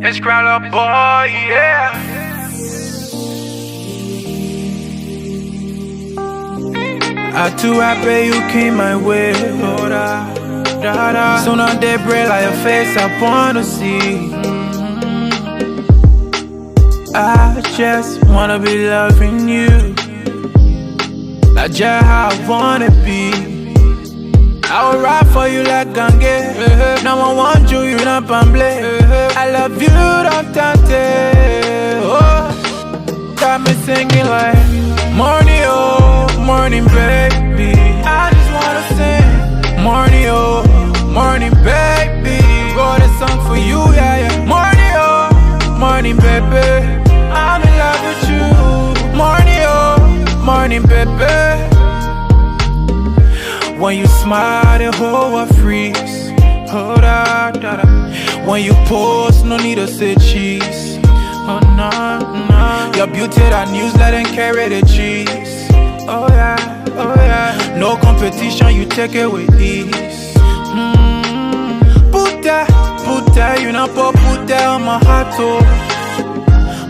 It's Crowd Boy, yeah. I too happy you came my way. Oh, da. Soon on they break like your face, I wanna see. I just wanna be loving you, like just how I wanna be. I will ride for you like gange. Now I want you, you not pamble. I love you, don't tante. Oh, got me singing like morning, oh, morning, baby. I just wanna sing morning, oh, morning, baby. Wrote a song for you, yeah, yeah. Morning, oh, morning, baby. I'm in love with you. Morning, oh, morning, baby. When you smile, the whole world freeze. Oh, da. When you pose, no need to say cheese. Oh, no. Your beauty, that newsletter and carry the cheese. Oh, yeah. No competition, you take it with ease. Put that, you know, put that on my heart, oh.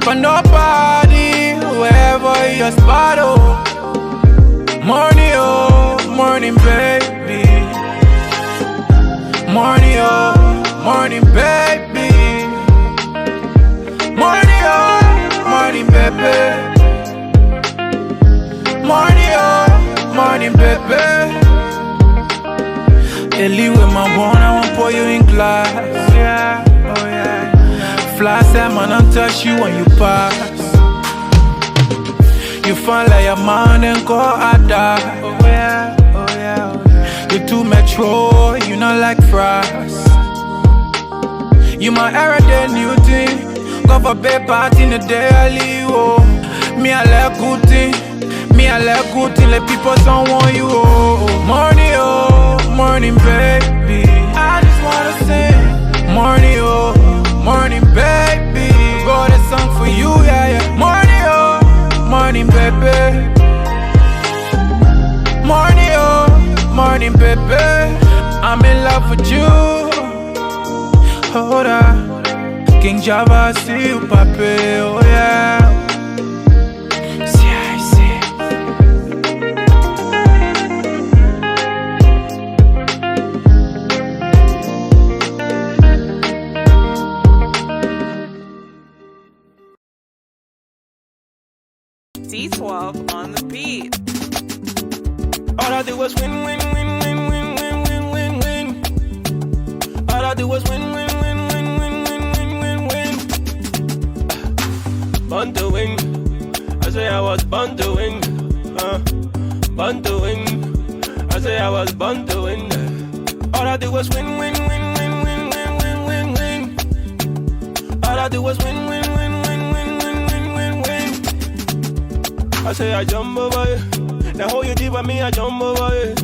For nobody, wherever your spot, oh. Morning, oh, morning, baby. Morning, oh, morning, baby. Morning, oh, morning, baby. Morning, oh, morning, baby. Ellie with my bone, I won't pour you in glass. Oh yeah. Fly salmon and touch you when you pass. You fun like a man and go Ada. Oh yeah. You too metro, you not like fries. You my everyday new thing. Go for bed party in the daily, oh. Me I like good thing. Me I like good thing, let people don't want you, oh. Morning, baby. I just wanna sing morning, oh, morning, baby. Wrote a song for you, yeah. Morning, oh, morning, baby. Morning, oh, morning, baby. I'm in love with you. Hold up, King Java, see you, papi, oh yeah. D12 on the beat. All I do was win. All I do was win. Born to win. I say I was born to win. Born to win. I say I was born to win. All I do was win. All I do was win. I say I jump over you. Now hold you deep by me, I jump over you.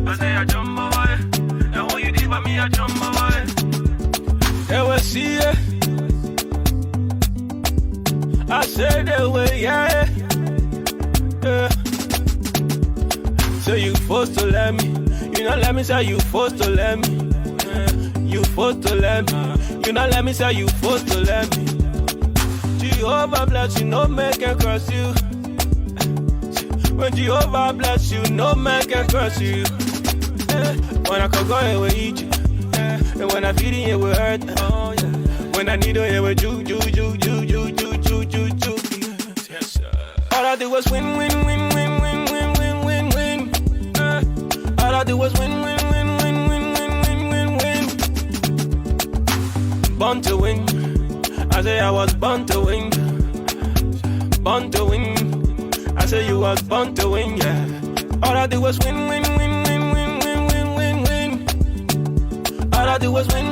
I say I jump over you. Now hold you deep by me, I jump over you. They will see it. I say they will, yeah. So you forced to let me. You not let me say you forced to let me. You forced to let me. You not let me say you forced to let me. Jehovah bless you, no man can cross you. When Jehovah bless you, no man can curse you. When I can go here with you, and when I feed in it with hurt. When I need it with you. Yes, sir. All I do was win. All I do was win. Born to win. I say I was born to win. Born to win. I say you was born to win, yeah. All I do was win. All I do was win.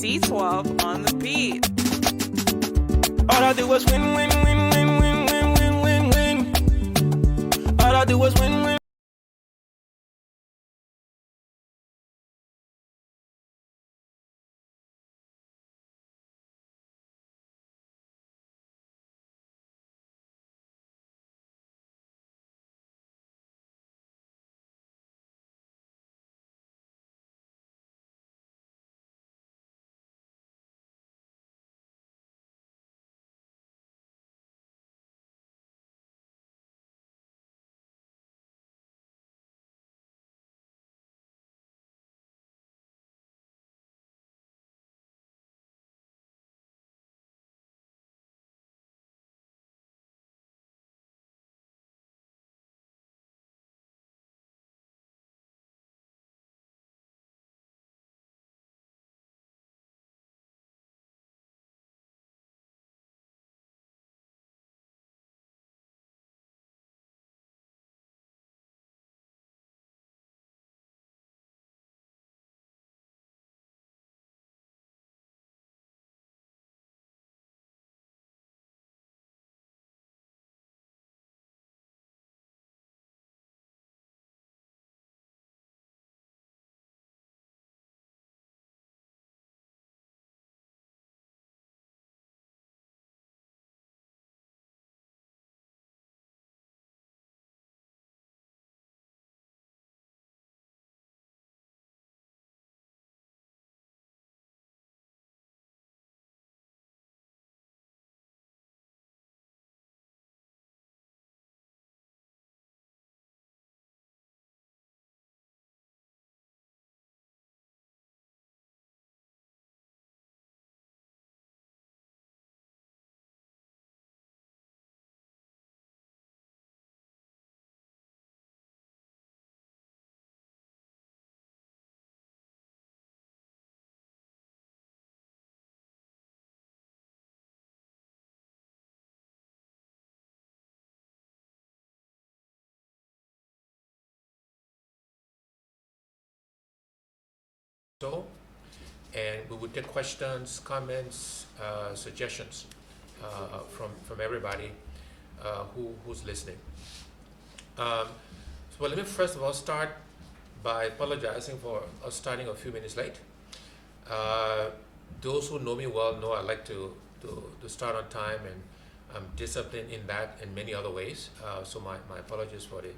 T12 on the beat. All I do was win, win, win, win, win, win, win, win, win. All I do was win, win. So, and we would take questions, comments, suggestions from everybody who's listening. So let me first of all start by apologizing for us starting a few minutes late. Those who know me well know I like to start on time, and I'm disciplined in that and many other ways. So my apologies for the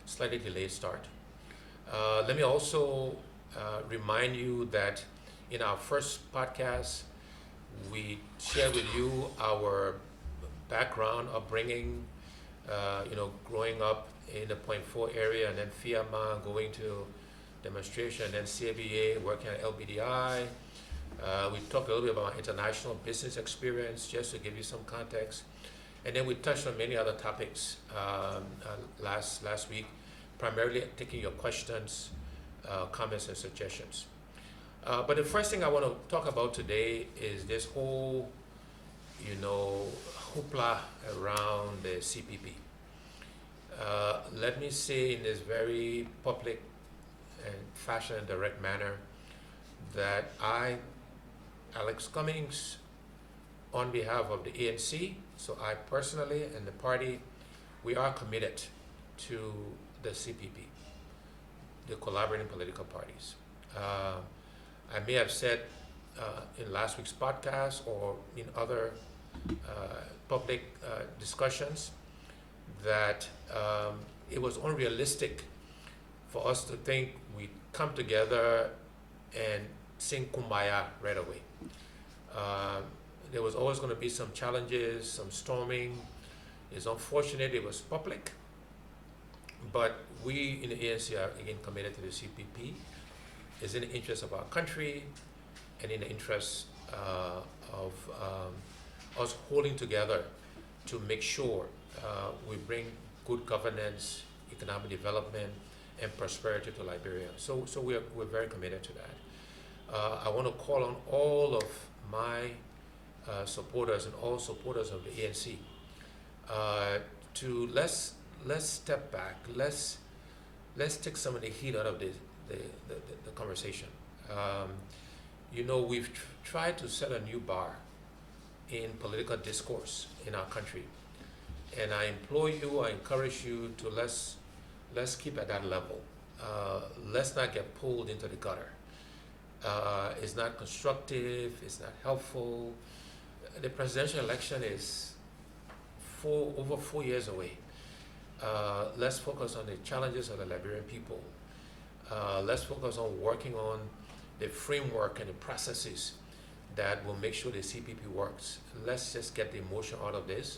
slightly delayed start. Let me also remind you that in our first podcast, we shared with you our background, upbringing, growing up in the Point 4 area, and then FIAMA, going to demonstration, and then CABA, working at LBDI. We talked a little bit about my international business experience, just to give you some context. And then we touched on many other topics last week, primarily taking your questions, comments, and suggestions. But the first thing I want to talk about today is this whole, hoopla around the CPP. Let me say in this very public and fashion and direct manner that I, Alex Cummings, on behalf of the ANC, so I personally and the party, we are committed to the CPP, the collaborating political parties. I may have said in last week's podcast or in other public discussions that it was unrealistic for us to think we'd come together and sing Kumbaya right away. There was always going to be some challenges, some storming. It's unfortunate it was public, but we in the ANC are again committed to the CPP. It's in the interest of our country and in the interest of us holding together to make sure we bring good governance, economic development, and prosperity to Liberia. So we're very committed to that. I want to call on all of my supporters and all supporters of the ANC to let's step back. Let's take some of the heat out of the conversation. You know, we've tried to set a new bar in political discourse in our country. And I implore you, I encourage you to let's keep at that level. Let's not get pulled into the gutter. It's not constructive, it's not helpful. The presidential election is over 4 years away. Let's focus on the challenges of the Liberian people. Let's focus on working on the framework and the processes that will make sure the CPP works. Let's just get the emotion out of this.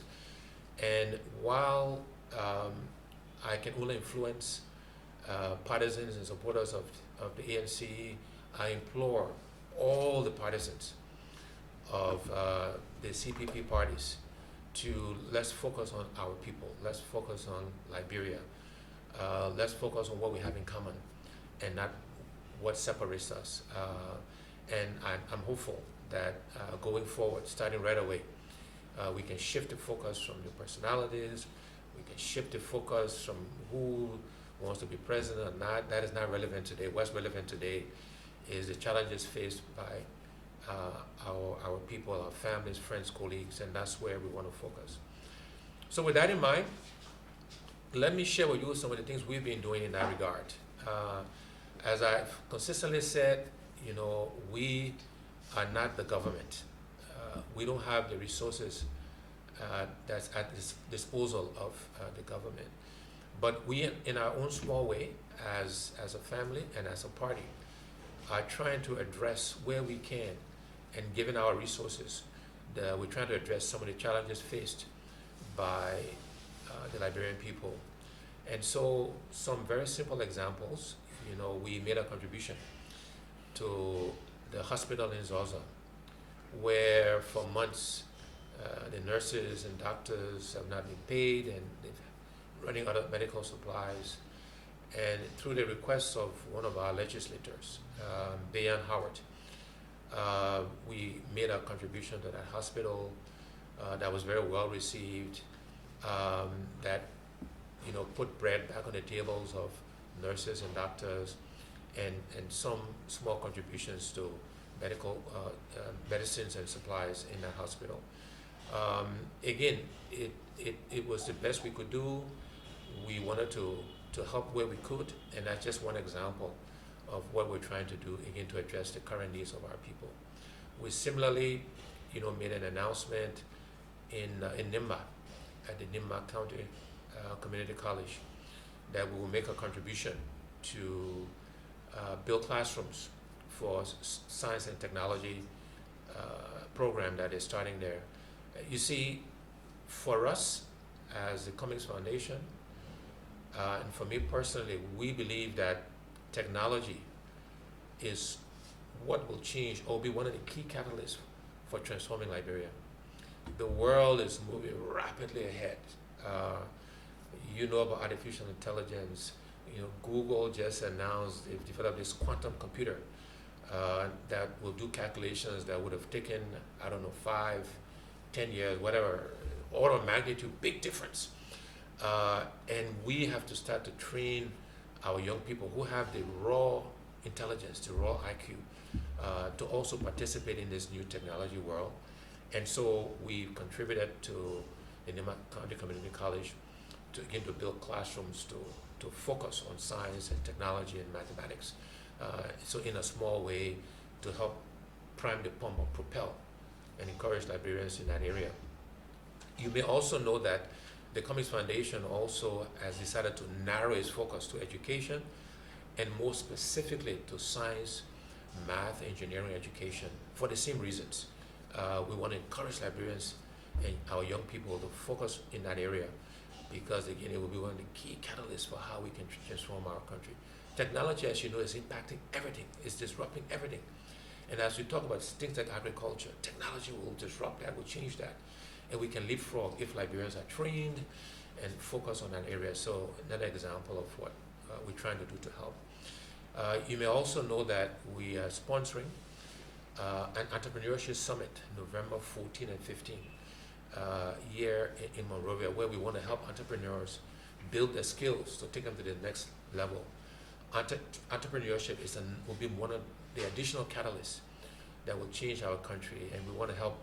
And while I can only influence partisans and supporters of the ANC, I implore all the partisans of the CPP parties to let's focus on our people. Let's focus on Liberia. Let's focus on what we have in common and not what separates us. And I'm hopeful that going forward, starting right away, we can shift the focus from the personalities, we can shift the focus from who wants to be president or not. That is not relevant today. What's relevant today is the challenges faced by our people, our families, friends, colleagues, and that's where we want to focus. So with that in mind, let me share with you some of the things we've been doing in that regard. As I've consistently said, you know, we are not the government. We don't have the resources that's at the disposal of the government. But we, in our own small way, as a family and as a party, are trying to address where we can, and given our resources, we're trying to address some of the challenges faced by the Liberian people. And so some very simple examples, you know, we made a contribution to the hospital in Zozo, where for months the nurses and doctors have not been paid and they're running out of medical supplies. And through the request of one of our legislators, Bayan Howard, we made a contribution to that hospital that was very well received, that, you know, put bread back on the tables of nurses and doctors, and some small contributions to medical medicines and supplies in that hospital. Again, it was the best we could do. We wanted to help where we could, and that's just one example of what we're trying to do, again, to address the current needs of our people. We similarly, you know, made an announcement in Nimba, at the Nimba County Community College, that we will make a contribution to build classrooms for science and technology program that is starting there. You see, for us as the Cummings Foundation, and for me personally, we believe that technology is what will change or be one of the key catalysts for transforming Liberia. The world is moving rapidly ahead. You know about artificial intelligence. You know, Google just announced they've developed this quantum computer that will do calculations that would have taken, I don't know, 5, 10 years, whatever, order of magnitude, big difference. And we have to start to train our young people who have the raw intelligence, the raw IQ, to also participate in this new technology world. And so we contributed to the Nimba County Community College to build classrooms to focus on science and technology and mathematics. So in a small way, to help prime the pump or propel and encourage Liberians in that area. You may also know that the Cummings Foundation also has decided to narrow its focus to education, and more specifically to science, math, engineering education, for the same reasons. We want to encourage Liberians and our young people to focus in that area, because again, it will be one of the key catalysts for how we can transform our country. Technology, as you know, is impacting everything. It's disrupting everything. And as we talk about things like agriculture, technology will disrupt that, will change that. And we can leapfrog if Liberians are trained and focus on that area. So another example of what we're trying to do to help. You may also know that we are sponsoring an entrepreneurship summit, November 14 and 15, here in Monrovia, where we want to help entrepreneurs build their skills to take them to the next level. Entrepreneurship will be one of the additional catalysts that will change our country, and we want to help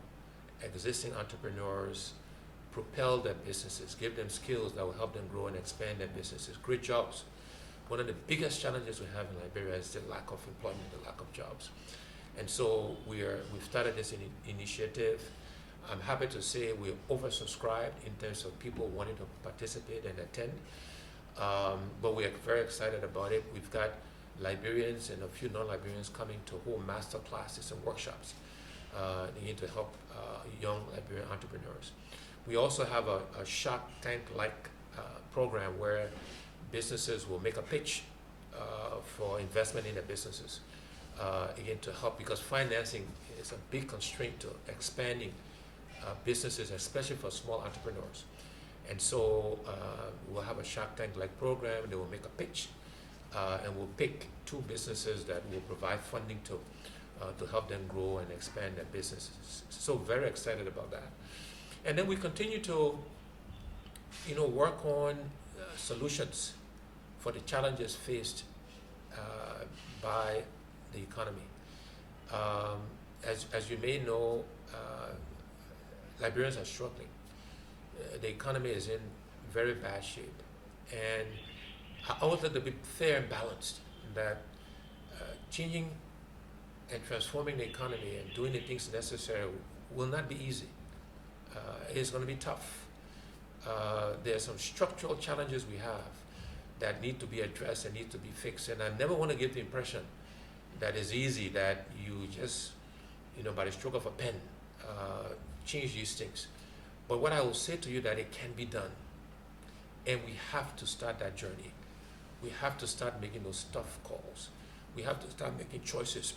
existing entrepreneurs propel their businesses, give them skills that will help them grow and expand their businesses, create jobs. One of the biggest challenges we have in Liberia is the lack of employment, the lack of jobs. And so we've started this initiative. I'm happy to say we're oversubscribed in terms of people wanting to participate and attend. But we are very excited about it. We've got Liberians and a few non-Liberians coming to hold master classes and workshops to help young Liberian entrepreneurs. We also have a Shark Tank-like program where businesses will make a pitch for investment in their businesses, again to help, because financing is a big constraint to expanding businesses, especially for small entrepreneurs. And so we'll have a Shark Tank-like program. They will make a pitch, and we'll pick 2 businesses that will provide funding to help them grow and expand their businesses. So very excited about that. And then we continue to, work on solutions for the challenges faced by the economy. As you may know, Liberians are struggling. The economy is in very bad shape, and I always like to be fair and balanced, that changing and transforming the economy and doing the things necessary will not be easy. It's going to be tough. There are some structural challenges we have that need to be addressed and need to be fixed, and I never want to give the impression that it's easy, that you just, by the stroke of a pen, change these things. But what I will say to you, that it can be done, and we have to start that journey. We have to start making those tough calls. We have to start making choices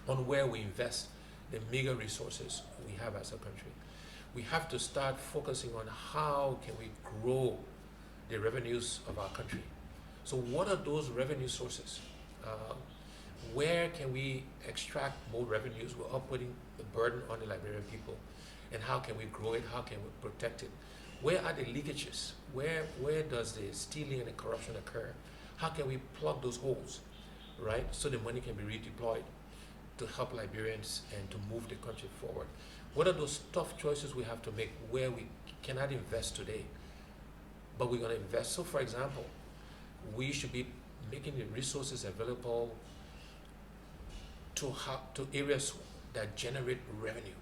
on where we invest the meager resources we have as a country. We have to start focusing on how can we grow the revenues of our country. So what are those revenue sources? Where can we extract more revenues without putting the burden on the Liberian people? And how can we grow it? How can we protect it? Where are the leakages? Where does the stealing and the corruption occur? How can we plug those holes, right? So the money can be redeployed to help Liberians and to move the country forward. What are those tough choices we have to make where we cannot invest today, but we're going to invest? So for example, we should be making the resources available to areas that generate revenue.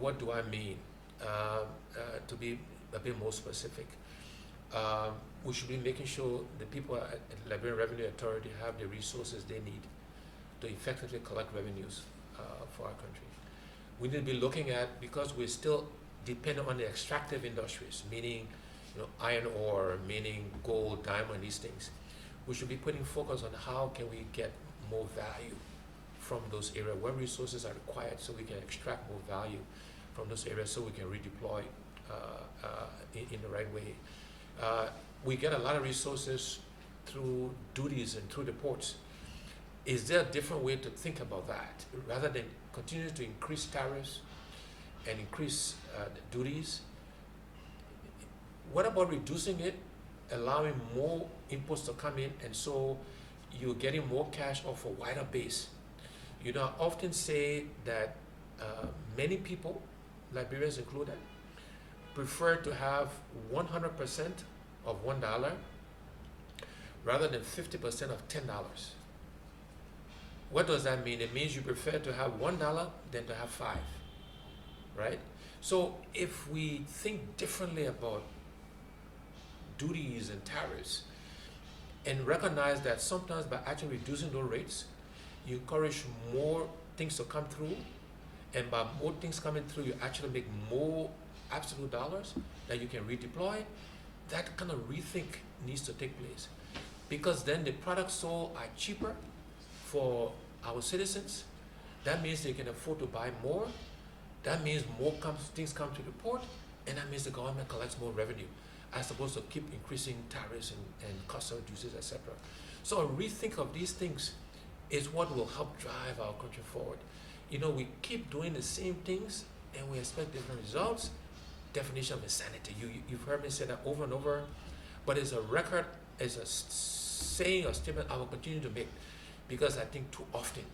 What do I mean? To be a bit more specific, we should be making sure the people at the Liberian Revenue Authority have the resources they need to effectively collect revenues for our country. We need to be looking at, because we're still dependent on the extractive industries, meaning iron ore, meaning gold, diamond, these things. We should be putting focus on how can we get more value from those areas, what resources are required so we can extract more value from those areas so we can redeploy in the right way. We get a lot of resources through duties and through the ports. Is there a different way to think about that? Rather than continue to increase tariffs and increase the duties, what about reducing it, allowing more inputs to come in, and so you're getting more cash off a wider base? I often say that many people, Liberians included, prefer to have 100% of $1 rather than 50% of $10. What does that mean? It means you prefer to have $1 than to have 5, right? So if we think differently about duties and tariffs, and recognize that sometimes by actually reducing those rates, you encourage more things to come through, and by more things coming through, you actually make more absolute dollars that you can redeploy. That kind of rethink needs to take place, because then the products sold are cheaper for our citizens. That means they can afford to buy more. That means more things come to the port, and that means the government collects more revenue, as opposed to keep increasing tariffs and customs duties, etc. So a rethink of these things is what will help drive our country forward. We keep doing the same things and we expect different results. Definition of insanity. You've heard me say that over and over, but it's a record, it's a saying or statement I will continue to make, because I think too often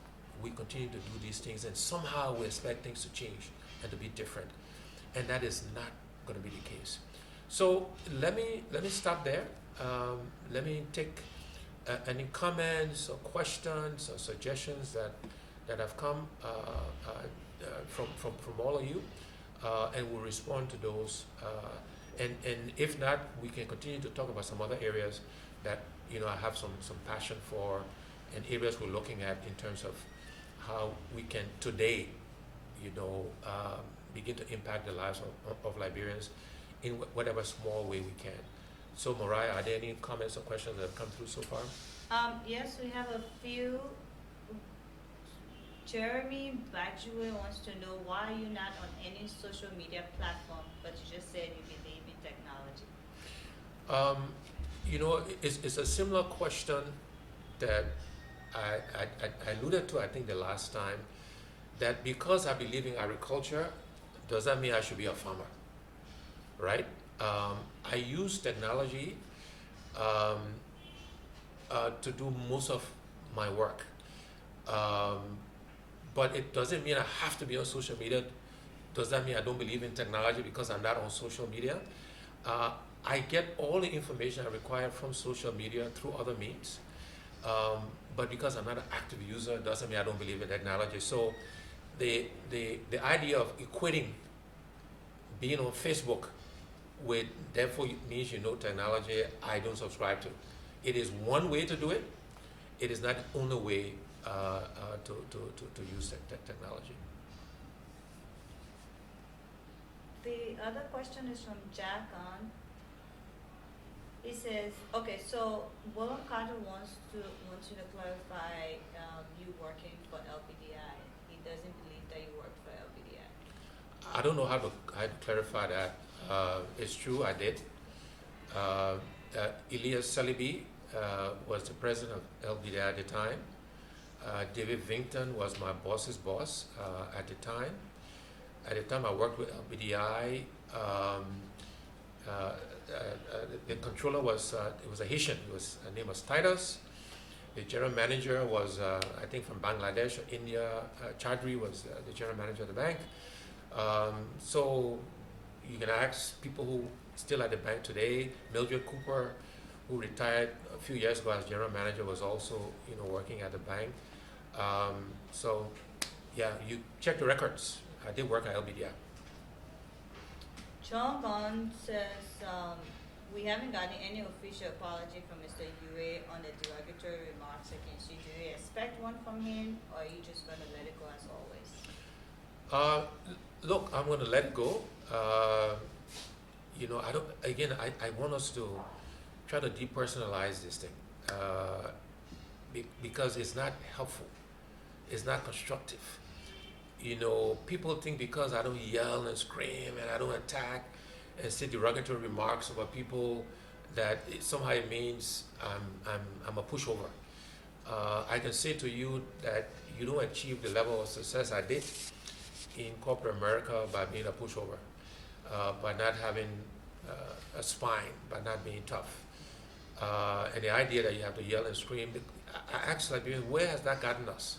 we continue to do these things, and somehow we expect things to change and to be different, and that is not going to be the case. So let me stop there. Let me take any comments or questions or suggestions that have come from all of you, and we'll respond to those. And if not, we can continue to talk about some other areas that I have some passion for, and areas we're looking at in terms of how we can today, begin to impact the lives of Liberians in whatever small way we can. So, Mariah, are there any comments or questions that have come through so far? Yes, we have a few. Jeremy Bajue wants to know why you're not on any social media platform, but you just said you believe in technology. It's a similar question that I alluded to, I think, the last time, that because I believe in agriculture, does that mean I should be a farmer, right? I use technology to do most of my work. But it doesn't mean I have to be on social media. Does that mean I don't believe in technology because I'm not on social media? I get all the information I require from social media through other means. But because I'm not an active user, doesn't mean I don't believe in technology. So the idea of equating being on Facebook with therefore means technology, I don't subscribe to. It is one way to do it. It is not the only way to use technology. The other question is from Jack on. He says, okay, so Willem Carter wants you to clarify you working for LPDI. He doesn't believe that you work for LPDI. I don't know how to clarify that. It's true, I did. Elias Salibi was the president of LPDI at the time. David Vington was my boss's boss at the time. At the time I worked with LPDI, the controller was a Haitian. His name was Titus. The general manager was I think from Bangladesh or India. Chaudhry was the general manager of the bank. So you can ask people who still at the bank today. Mildred Cooper, who retired a few years ago as general manager, was also working at the bank. So yeah, you check the records. I did work at LBDI. John Bond says, we haven't gotten any official apology from Mr. Yue on the derogatory remarks against you. Do you expect one from him, or are you just going to let it go as always? Look, I'm going to let it go. I don't. Again, I want us to try to depersonalize this thing because it's not helpful. It's not constructive. People think because I don't yell and scream and I don't attack and say derogatory remarks about people that somehow it means I'm a pushover. I can say to you that you don't achieve the level of success I did in corporate America by being a pushover, by not having a spine, by not being tough. And the idea that you have to yell and scream, I actually, where has that gotten us?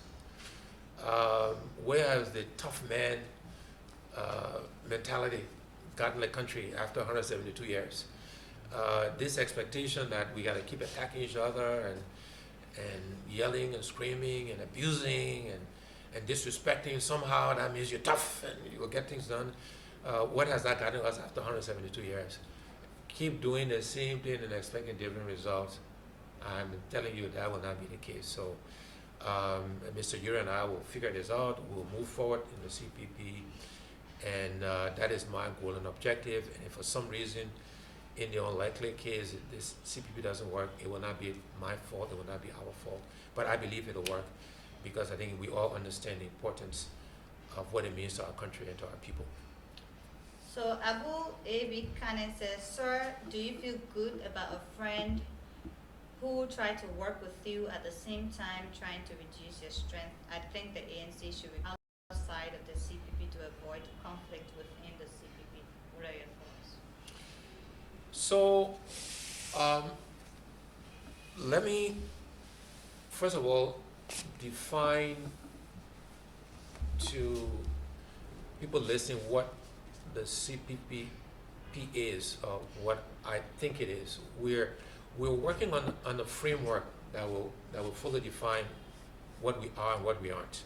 Where has the tough man mentality gotten the country after 172 years? This expectation that we got to keep attacking each other and yelling and screaming and abusing and disrespecting, somehow that means you're tough and you will get things done. What has that gotten us after 172 years? Keep doing the same thing and expecting different results. I'm telling you that will not be the case. So Mr. Yuri and I will figure this out. We'll move forward in the CPP, and that is my goal and objective. And if for some reason, in the unlikely case, this CPP doesn't work, it will not be my fault, it will not be our fault. But I believe it'll work because I think we all understand the importance of what it means to our country and to our people. So Abu A.B. Kane says, sir, do you feel good about a friend who tried to work with you at the same time trying to reduce your strength? I think the ANC should be outside of the CPP to avoid conflict within the CPP. What are your thoughts? So let me, first of all, define to people listening what the CPP is, or what I think it is. We're working on a framework that will fully define what we are and what we aren't.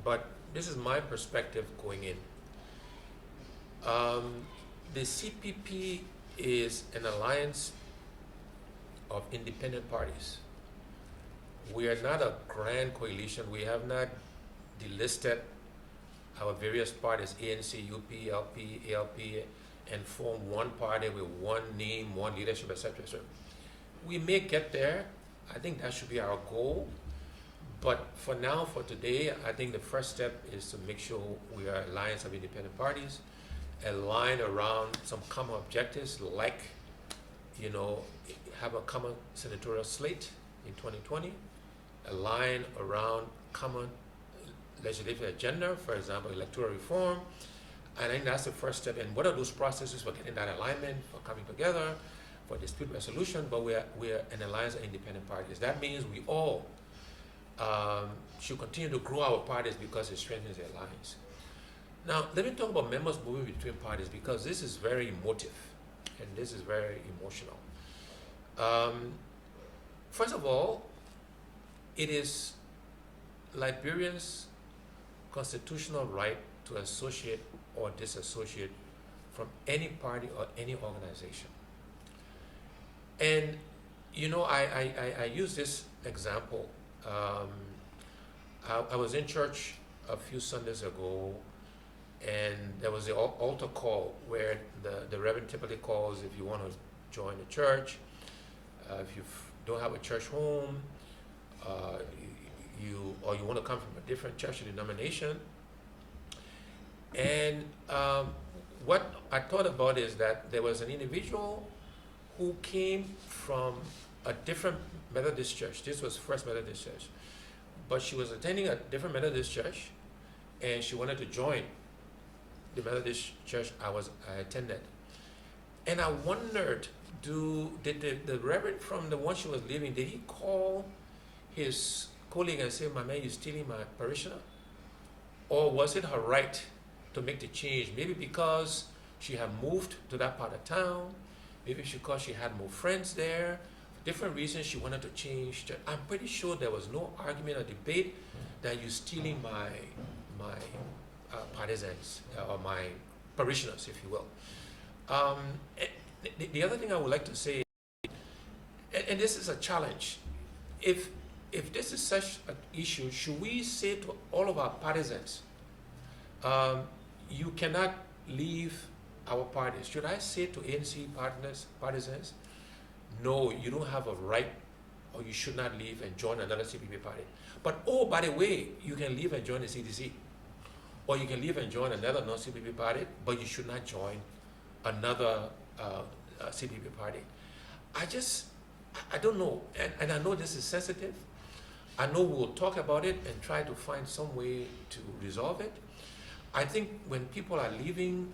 But this is my perspective going in. The CPP is an alliance of independent parties. We are not a grand coalition. We have not delisted our various parties, ANC, UP, LP, ALP, and form one party with one name, one leadership, etc., etc. We may get there. I think that should be our goal. But for now, for today, I think the first step is to make sure we are an alliance of independent parties, aligned around some common objectives, like, have a common senatorial slate in 2020, align around common legislative agenda, for example, electoral reform. And I think that's the first step. And what are those processes for getting that alignment, for coming together, for dispute resolution? But we're an alliance of independent parties. That means we all should continue to grow our parties because it strengthens the alliance. Now, let me talk about members moving between parties, because this is very emotive and this is very emotional. First of all, it is Liberians' constitutional right to associate or disassociate from any party or any organization. And I use this example. I was in church a few Sundays ago, and there was the altar call where the Reverend typically calls if you want to join the church, if you don't have a church home, you want to come from a different church or denomination. And what I thought about is that there was an individual who came from a different Methodist church. This was First Methodist Church. But she was attending a different Methodist church, and she wanted to join the Methodist church I attended. And I wondered, did the Reverend from the one she was leaving, did he call his colleague and say, "My man, you're stealing my parishioner"? Or was it her right to make the change? Maybe because she had moved to that part of town, maybe because she had more friends there. For different reasons, she wanted to change. I'm pretty sure there was no argument or debate that you're stealing my partisans or my parishioners, if you will. The other thing I would like to say, and this is a challenge, if this is such an issue, should we say to all of our partisans, you cannot leave our parties? Should I say to ANC partisans, no, you don't have a right, or you should not leave and join another CPP party? But oh, by the way, you can leave and join the CDC, or you can leave and join another non-CPP party, but you should not join another CPP party. I don't know, and I know this is sensitive. I know we'll talk about it and try to find some way to resolve it. I think when people are leaving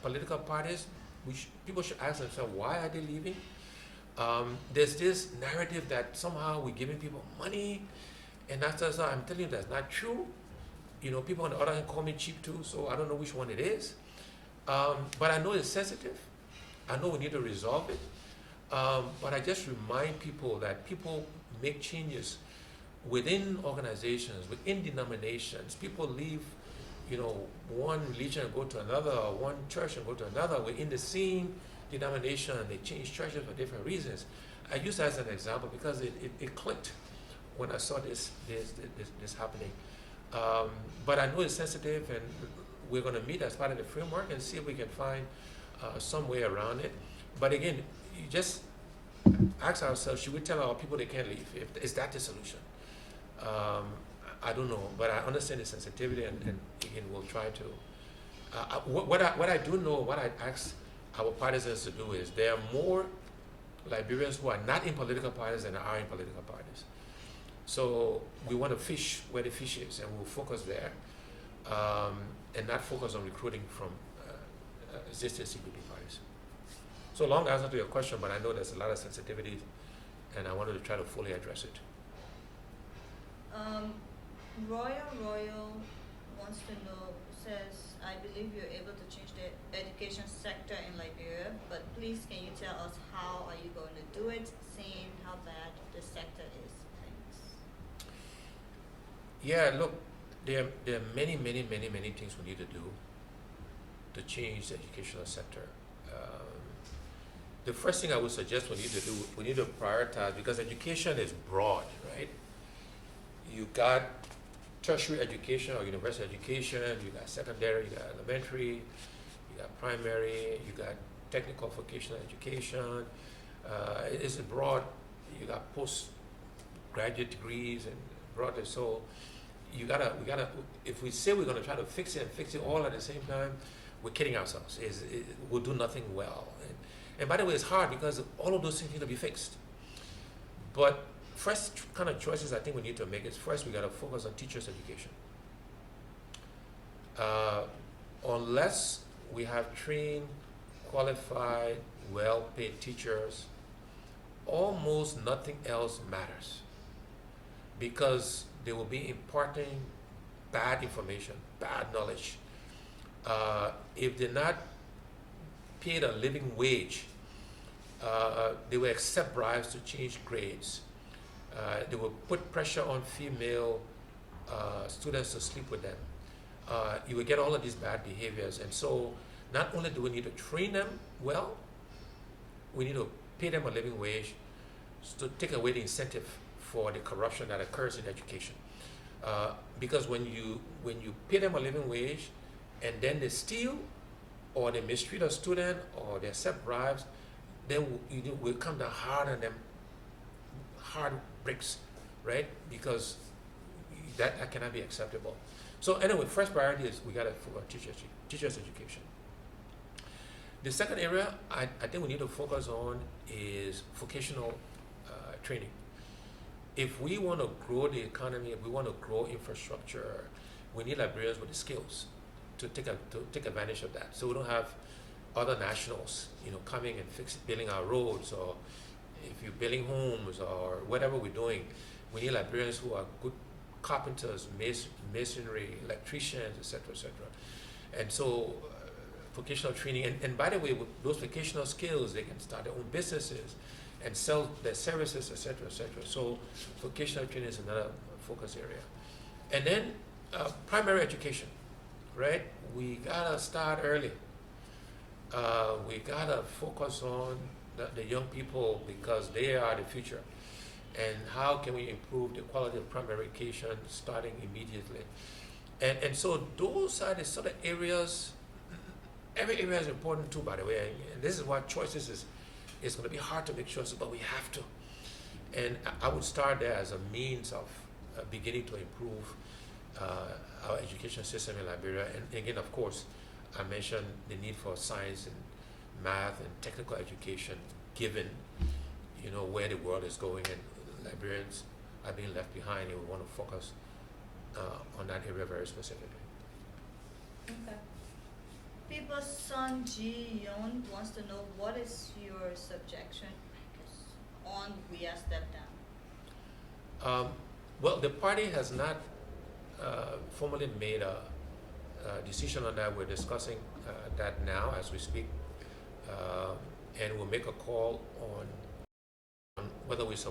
political parties, people should ask themselves, why are they leaving? There's this narrative that somehow we're giving people money, and I'm telling you that's not true. People on the other hand call me cheap too, so I don't know which one it is. But I know it's sensitive. I know we need to resolve it. But I just remind people that people make changes within organizations, within denominations. People leave, one religion and go to another, or one church and go to another. We're in the same denomination, and they change churches for different reasons. I use that as an example because it clicked when I saw this happening. But I know it's sensitive, and we're going to meet as part of the framework and see if we can find some way around it. But again, you just ask ourselves, should we tell our people they can't leave? Is that the solution? I don't know, but I understand the sensitivity, and again, we'll try to. What I do know, what I ask our partisans to do is there are more Liberians who are not in political parties than are in political parties. So we want to fish where the fish is, and we'll focus there, and not focus on recruiting from existing CPP parties. So long answer to your question, but I know there's a lot of sensitivity, and I wanted to try to fully address it. Royal wants to know, says, I believe you're able to change the education sector in Liberia, but please can you tell us how are you going to do it, seeing how bad the sector is? Thanks. Yeah, look, there are many things we need to do to change the educational sector. The first thing I would suggest we need to prioritize, because education is broad, right? You got tertiary education or university education, you got secondary, you got elementary, you got primary, you got technical vocational education. It's broad. You got postgraduate degrees and broader. So we gotta. If we say we're gonna try to fix it all at the same time, we're kidding ourselves. We'll do nothing well. And by the way, it's hard because all of those things need to be fixed. But first kind of choices I think we need to make is, first we got to focus on teachers' education. Unless we have trained, qualified, well-paid teachers, almost nothing else matters, because they will be imparting bad information, bad knowledge. If they're not paid a living wage, they will accept bribes to change grades. They will put pressure on female students to sleep with them. You will get all of these bad behaviors. And so not only do we need to train them well, we need to pay them a living wage to take away the incentive for the corruption that occurs in education. Because when you pay them a living wage and then they steal or they mistreat a student or they accept bribes, then you will come down hard on them, hard bricks, right? Because that cannot be acceptable. So anyway, first priority is we got to focus on teachers' education. The second area I think we need to focus on is vocational training. If we want to grow the economy, if we want to grow infrastructure, we need Liberians with the skills to take advantage of that. So we don't have other nationals, coming and building our roads, or if you're building homes or whatever we're doing, we need Liberians who are good carpenters, masonry, electricians, etc., etc. And so vocational training, and by the way, with those vocational skills, they can start their own businesses and sell their services, etc., etc. So vocational training is another focus area. And then primary education, right? We gotta start early. We gotta focus on the young people, because they are the future. And how can we improve the quality of primary education starting immediately? And so those are the sort of areas. Every area is important too, by the way. And this is why choices is going to be hard to make choices, but we have to. And I would start there as a means of beginning to improve our education system in Liberia. And again, of course, I mentioned the need for science and math and technical education, given where the world is going, and Liberians are being left behind, and we want to focus on that area very specifically. Okay. People's son Ji Yon wants to know, what is your subjection on We Are Step Down? Well, the party has not formally made a decision on that. We're discussing that now as we speak, and we'll make a call on whether we support